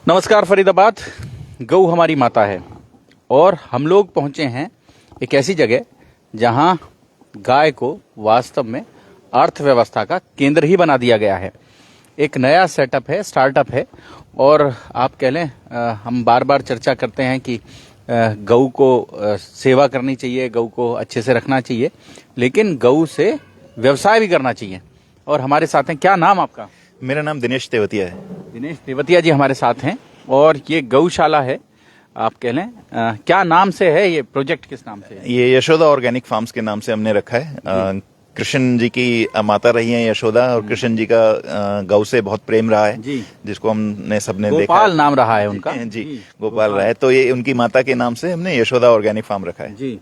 नमस्कार फरीदाबाद। गऊ हमारी माता है और हम लोग पहुंचे हैं एक ऐसी जगह जहां गाय को वास्तव में अर्थव्यवस्था का केंद्र ही बना दिया गया है। एक नया सेटअप है, स्टार्टअप है और आप कह लें हम बार बार चर्चा करते हैं कि गऊ को सेवा करनी चाहिए, गऊ को अच्छे से रखना चाहिए, लेकिन गऊ से व्यवसाय भी करना चाहिए। और हमारे साथ हैं, क्या नाम आपका? मेरा नाम दिनेश तेवतिया है। दिनेश तेवतिया जी हमारे साथ हैं और ये गौशाला है, आप कह लें क्या नाम से है ये प्रोजेक्ट, किस नाम से है? ये यशोदा ऑर्गेनिक फार्म्स के नाम से हमने रखा है। कृष्ण जी की माता रही है यशोदा और कृष्ण जी का गौ से बहुत प्रेम रहा है जी, जिसको हमने सबने देखा। गोपाल नाम रहा है उनका। जी, गोपाल रहा है, तो ये उनकी माता के नाम से हमने यशोदा ऑर्गेनिक फार्म रखा है जी।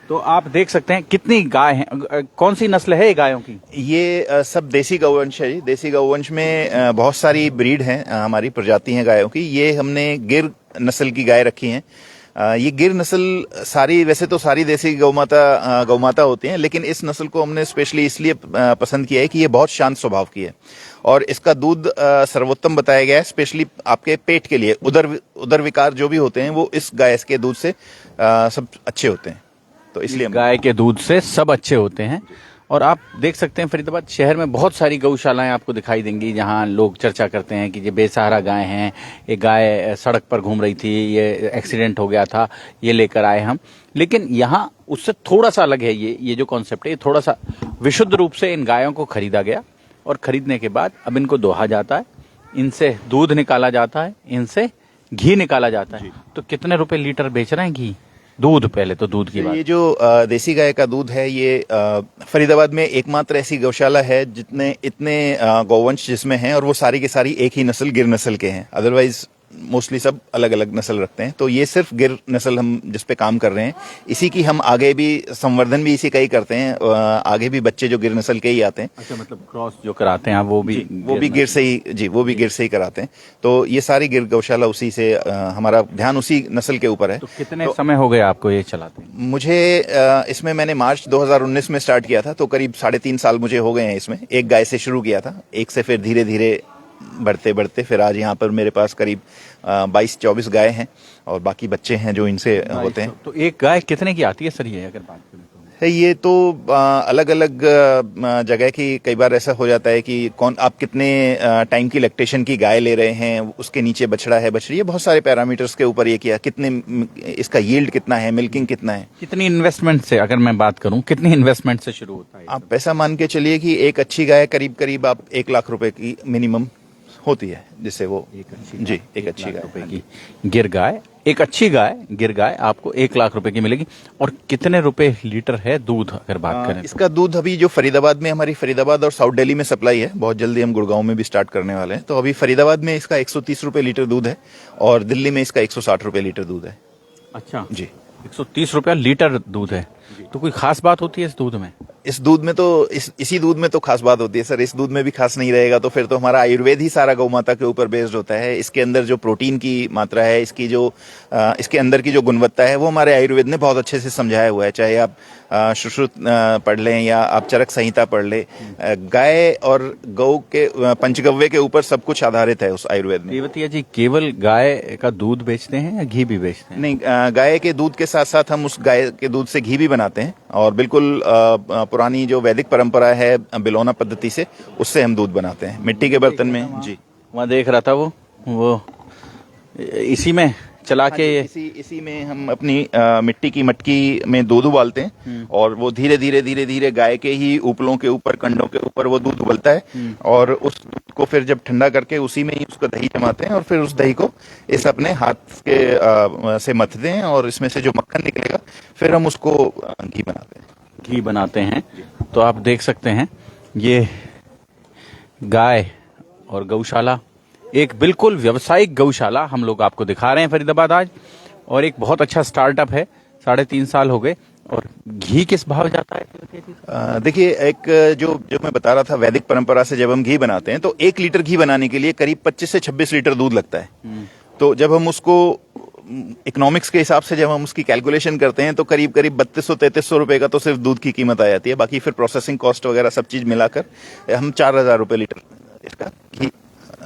तो आप देख सकते हैं कितनी गाय हैं, कौन सी नस्ल है गायों की? ये सब देसी गौवंश है। देसी गौवंश में बहुत सारी ब्रीड हैं, हमारी प्रजाति हैं गायों की। ये हमने गिर नस्ल की गाय रखी हैं। ये गिर नस्ल सारी, वैसे तो सारी देसी गौमाता होती हैं, लेकिन इस नस्ल को हमने स्पेशली इसलिए पसंद किया है कि ये बहुत शांत स्वभाव की है और इसका दूध सर्वोत्तम बताया गया है, स्पेशली आपके पेट के लिए। उदर विकार जो भी होते हैं वो इस गाय के दूध से सब अच्छे होते हैं, तो इसलिए गाय के दूध से सब अच्छे होते हैं। और आप देख सकते हैं फरीदाबाद शहर में बहुत सारी गौशालाएं आपको दिखाई देंगी जहां लोग चर्चा करते हैं कि ये बेसहारा गाय हैं, एक गाय सड़क पर घूम रही थी, ये एक्सीडेंट हो गया था, ये लेकर आए हम। लेकिन यहाँ उससे थोड़ा सा अलग है। ये जो कॉन्सेप्ट है, ये थोड़ा सा विशुद्ध रूप से इन गायों को खरीदा गया और खरीदने के बाद अब इनको दोहा जाता है, इनसे दूध निकाला जाता है, इनसे घी निकाला जाता है। तो कितने रुपए लीटर बेच रहे हैं घी? दूध, पहले तो दूध की बात। ये जो देसी गाय का दूध है, ये फरीदाबाद में एकमात्र ऐसी गौशाला है जितने इतने गौवंश जिसमें हैं और वो सारी की सारी एक ही नस्ल गिर नस्ल के हैं। अदरवाइज मोस्टली सब अलग अलग नस्ल रखते हैं। तो ये सिर्फ गिर नस्ल हम जिस पे काम कर रहे हैं, इसी की हम आगे भी संवर्धन भी इसी का ही करते हैं। आगे भी बच्चे जो गिर नस्ल के ही आते हैं। अच्छा, मतलब क्रॉस जो कराते हैं वो भी गिर से ही, जी, वो भी गिर से ही कराते हैं। तो ये सारी गिर गौशाला उसी से, हमारा ध्यान उसी नस्ल के ऊपर है। तो कितने समय हो गए आपको ये चलाते हैं? मुझे इसमें मैंने मार्च 2019 में स्टार्ट किया था, तो करीब 3.5 साल मुझे हो गए हैं इसमें। एक गाय से शुरू किया था, एक से फिर धीरे धीरे बढ़ते बढ़ते फिर आज यहाँ पर मेरे पास करीब 22-24 गाय हैं और बाकी बच्चे हैं जो इनसे होते हैं। तो एक गाय कितने की आती है सर, ये अगर बात करें तो? ये तो अलग अलग जगह की, कई बार ऐसा हो जाता है कि आप कितने टाइम की लैक्टेशन की गाय ले रहे हैं, उसके नीचे बछड़ा है, बछड़ी है, बहुत सारे पैरामीटर्स के ऊपर ये किया, कितने इसका यील्ड कितना है, मिल्किंग कितना है। कितनी इन्वेस्टमेंट से, अगर मैं बात करूं, कितनी इन्वेस्टमेंट से शुरू होता है? आप ऐसा मान के चलिए कि एक अच्छी गाय करीब करीब आप 1 लाख रुपए की मिनिमम होती है, जिससे वो एक अच्छी गाय की गिर गाय, एक अच्छी गाय गिर गाय आपको 1 लाख रुपए की मिलेगी। और कितने रुपए लीटर है दूध, अगर बात करें? इसका दूध अभी जो फरीदाबाद में, हमारी फरीदाबाद और साउथ दिल्ली में सप्लाई है, बहुत जल्दी हम गुड़गांव में भी स्टार्ट करने वाले हैं। तो अभी फरीदाबाद में इसका 130 रुपए लीटर दूध है और दिल्ली में इसका 160 रुपए लीटर दूध है। अच्छा जी, 130 रुपया लीटर दूध है। तो कोई खास बात होती है इस दूध में? इस दूध में तो इसी दूध में तो खास बात होती है सर। इस दूध में भी खास नहीं रहेगा तो फिर तो हमारा आयुर्वेद ही सारा गौ माता के ऊपर बेस्ड होता है। इसके अंदर जो प्रोटीन की मात्रा है, इसकी जो इसके अंदर की जो गुणवत्ता है, वो हमारे आयुर्वेद ने बहुत अच्छे से समझाया हुआ है। चाहे आप सुश्रुत पढ़ लें या आप चरक संहिता पढ़ लें, गाय और गौ के पंचगव्य के ऊपर सब कुछ आधारित है उस आयुर्वेद में। तेवतिया जी, केवल गाय का दूध बेचते हैं या घी भी बेचते हैं? नहीं, गाय के दूध के साथ साथ हम उस गाय के दूध से घी भी बनाते हैं और बिल्कुल पुरानी जो वैदिक परंपरा है बिलौना पद्धति से, उससे हम दूध बनाते हैं मिट्टी के बर्तन में। जी, वहाँ देख रहा था वो इसी में चला के इसी में हम अपनी मिट्टी की मटकी में दूध उबालते हैं और वो धीरे धीरे गाय के ही उपलों के ऊपर, कंडों के ऊपर वो दूध उबलता है और उस दूध को फिर जब ठंडा करके उसी में ही उसका दही जमाते हैं और फिर उस दही को इस अपने हाथ के से मथते हैं और इसमें से जो मक्खन निकलेगा फिर हम उसको घी बनाते हैं। तो आप देख सकते हैं ये गाय और गौशाला, एक बिल्कुल व्यावसायिक गौशाला हम लोग आपको दिखा रहे हैं फरीदाबाद आज, और एक बहुत अच्छा स्टार्टअप है। 3.5 साल हो गए। और घी किस भाव जाता है? देखिए, एक जो मैं बता रहा था, वैदिक परंपरा से जब हम घी बनाते हैं तो 1 लीटर घी बनाने के लिए करीब 25 से 26 लीटर दूध लगता है। तो जब हम उसको इकोनॉमिक्स के हिसाब से जब हम उसकी कैलकुलेशन करते हैं तो करीब 3200-3300 रुपए का तो सिर्फ दूध की कीमत आ जाती है। बाकी फिर प्रोसेसिंग कॉस्ट वगैरह सब चीज मिलाकर हम 4000 रुपए लीटर इसका घी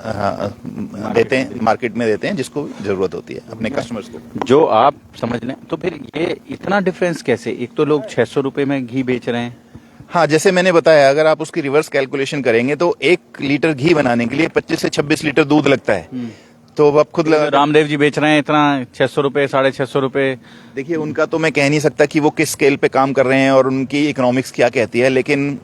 देते हैं, मार्केट में देते हैं जिसको जरूरत होती है अपने कस्टमर्स को। जो आप समझ लें तो फिर ये इतना डिफरेंस कैसे? एक तो लोग 600 रुपए में घी बेच रहे हैं। हाँ, जैसे मैंने बताया, अगर आप उसकी रिवर्स कैलकुलेशन करेंगे तो 1 लीटर घी बनाने के लिए 25 से 26 लीटर दूध लगता है। तो अब आप खुद लगा, रामदेव जी बेच रहे हैं इतना 600 रुपए, 650 रुपए। देखिए उनका तो मैं कह नहीं सकता कि वो किस स्केल पे काम कर रहे हैं और उनकी इकोनॉमिक्स क्या कहती है, लेकिन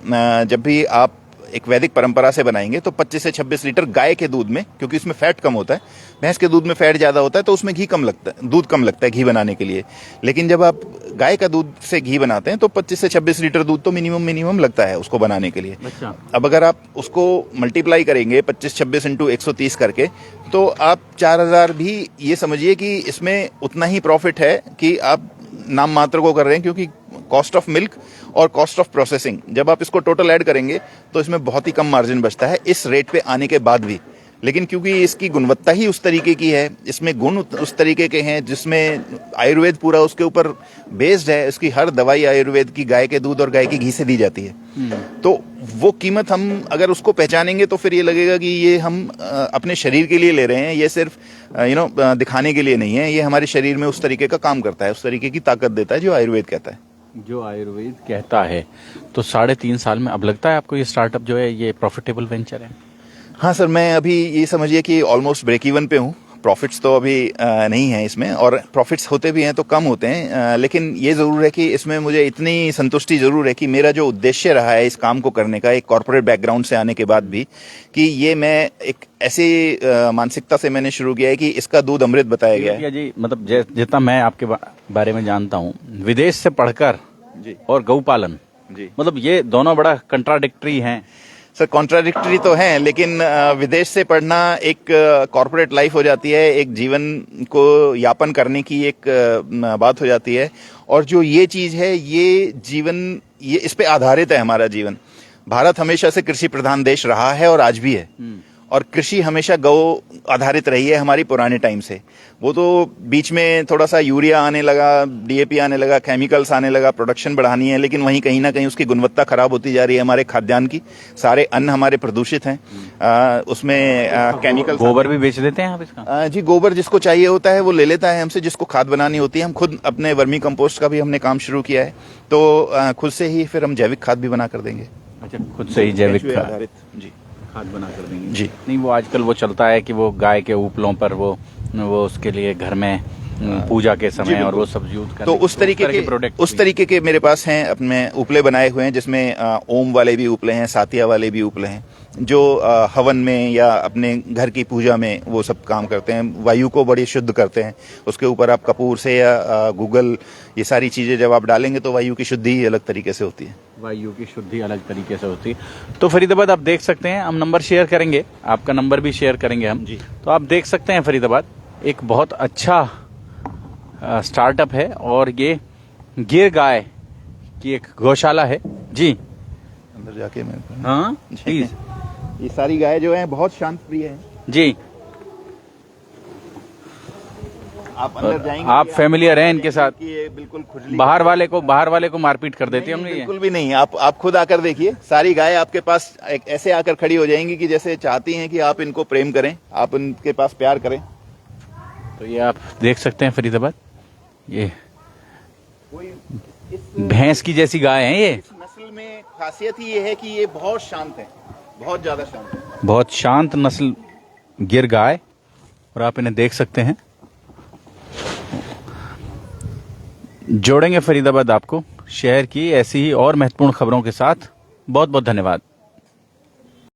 जब भी आप एक वैदिक परंपरा से बनाएंगे तो 25 से 26 लीटर गाय के दूध में, क्योंकि इसमें फैट कम होता है, भैंस के दूध में फैट ज्यादा होता है तो उसमें घी कम लगता है, दूध कम लगता है घी बनाने के लिए। लेकिन जब आप गाय का दूध से घी बनाते हैं तो 25 से 26 लीटर दूध तो मिनिमम लगता है उसको बनाने के लिए। अच्छा। अब अगर आप उसको मल्टीप्लाई करेंगे 25-26 इंटू 130 करके, तो आप 4000 भी ये समझिए कि इसमें उतना ही प्रॉफिट है कि आप नाम मात्र को कर रहे हैं, क्योंकि कॉस्ट ऑफ मिल्क और कॉस्ट ऑफ प्रोसेसिंग जब आप इसको टोटल ऐड करेंगे तो इसमें बहुत ही कम मार्जिन बचता है इस रेट पे आने के बाद भी। लेकिन क्योंकि इसकी गुणवत्ता ही उस तरीके की है, इसमें गुण उस तरीके के हैं, जिसमें आयुर्वेद पूरा उसके ऊपर बेस्ड है, इसकी हर दवाई आयुर्वेद की गाय के दूध और गाय के घी से दी जाती है। तो वो कीमत हम अगर उसको पहचानेंगे तो फिर ये लगेगा कि ये हम अपने शरीर के लिए ले रहे हैं, ये सिर्फ दिखाने के लिए नहीं है, ये हमारे शरीर में उस तरीके का काम करता है, उस तरीके की ताकत देता है जो आयुर्वेद कहता है। जो आयुर्वेद कहता है। तो 3.5 साल में अब लगता है आपको ये स्टार्टअप जो है ये प्रॉफिटेबल वेंचर है? हाँ सर, मैं अभी ये समझिए कि ऑलमोस्ट ब्रेक इवन पे हूँ। प्रॉफिट्स तो अभी नहीं है इसमें, और प्रॉफिट्स होते भी हैं तो कम होते हैं, लेकिन ये ज़रूर है कि इसमें मुझे इतनी संतुष्टि ज़रूर है कि मेरा जो उद्देश्य रहा है इस काम को करने का, एक कॉर्पोरेट बैकग्राउंड से आने के बाद भी, कि ये मैं एक ऐसी मानसिकता से मैंने शुरू किया है कि इसका दूध अमृत बताया गया है। जी, मतलब जितना मैं आपके बारे में जानता हूँ, विदेश से पढ़कर जी और गौ पालन, जी, मतलब ये दोनों बड़ा कंट्राडिक्टरी हैं। सर कॉन्ट्राडिक्टरी तो है, लेकिन विदेश से पढ़ना एक कॉर्पोरेट लाइफ हो जाती है, एक जीवन को यापन करने की एक बात हो जाती है, और जो ये चीज है ये जीवन, ये इस पे आधारित है हमारा जीवन। भारत हमेशा से कृषि प्रधान देश रहा है और आज भी है, और कृषि हमेशा गौ आधारित रही है हमारी पुराने टाइम से। वो तो बीच में थोड़ा सा यूरिया आने लगा, डीएपी आने लगा, केमिकल्स आने लगा, प्रोडक्शन बढ़ानी है, लेकिन वहीं कहीं ना कहीं उसकी गुणवत्ता खराब होती जा रही है हमारे खाद्यान्न की। सारे अन्न हमारे प्रदूषित हैं, उसमें केमिकल। गोबर भी बेच देते हैं आप इसका? जी, गोबर जिसको चाहिए होता है वो ले लेता है हमसे, जिसको खाद बनानी होती है। हम खुद अपने वर्मी कंपोस्ट का भी हमने काम शुरू किया है, तो खुद से ही फिर हम जैविक खाद भी बना कर देंगे। अच्छा, खुद से ही जैविक खाद आधारित जी खाद बना कर देंगे जी। नहीं, वो आजकल वो चलता है कि वो गाय के उपलों पर वो उसके लिए घर में पूजा के समय और वो सब यूज करते, तो उस तरीके के मेरे पास हैं अपने उपले बनाए हुए हैं, जिसमें ओम वाले भी उपले हैं, सातिया वाले भी उपले हैं, जो हवन में या अपने घर की पूजा में वो सब काम करते हैं, वायु को बड़ी शुद्ध करते हैं। उसके ऊपर आप कपूर से या गूगल, ये सारी चीजें जब आप डालेंगे तो वायु की शुद्धि ही अलग तरीके से होती है। वायु की शुद्धि अलग तरीके से होती है। तो फरीदाबाद आप देख सकते हैं, हम नंबर शेयर करेंगे, आपका नंबर भी शेयर करेंगे हम जी। तो आप देख सकते हैं फरीदाबाद एक बहुत अच्छा स्टार्टअप है, और ये गिर गाय की एक गौशाला है जी। अंदर जाके मैं हाँ प्लीज। ये सारी गाय जो है बहुत शांत प्रिय है जी। आप अंदर जाएंगे, आप फैमिलियर हैं इनके साथ? ये बिल्कुल खुजली, बाहर वाले को मारपीट कर देते होंगे ये? बिल्कुल भी नहीं। आप खुद आकर देखिए, सारी गाय आपके पास ऐसे आकर खड़ी हो जाएंगी कि जैसे चाहती हैं कि आप इनको प्रेम करें, आप इनके पास प्यार करें। तो ये आप देख सकते हैं फरीदाबाद, ये भैंस की जैसी गाय है ये। इस नस्ल में खासियत ही ये है कि ये बहुत शांत है, बहुत ज्यादा शांत है, बहुत शांत नस्ल गिर गाय, और आप इन्हें देख सकते हैं। जोड़ेंगे फरीदाबाद आपको शहर की ऐसी ही और महत्वपूर्ण खबरों के साथ। बहुत बहुत धन्यवाद।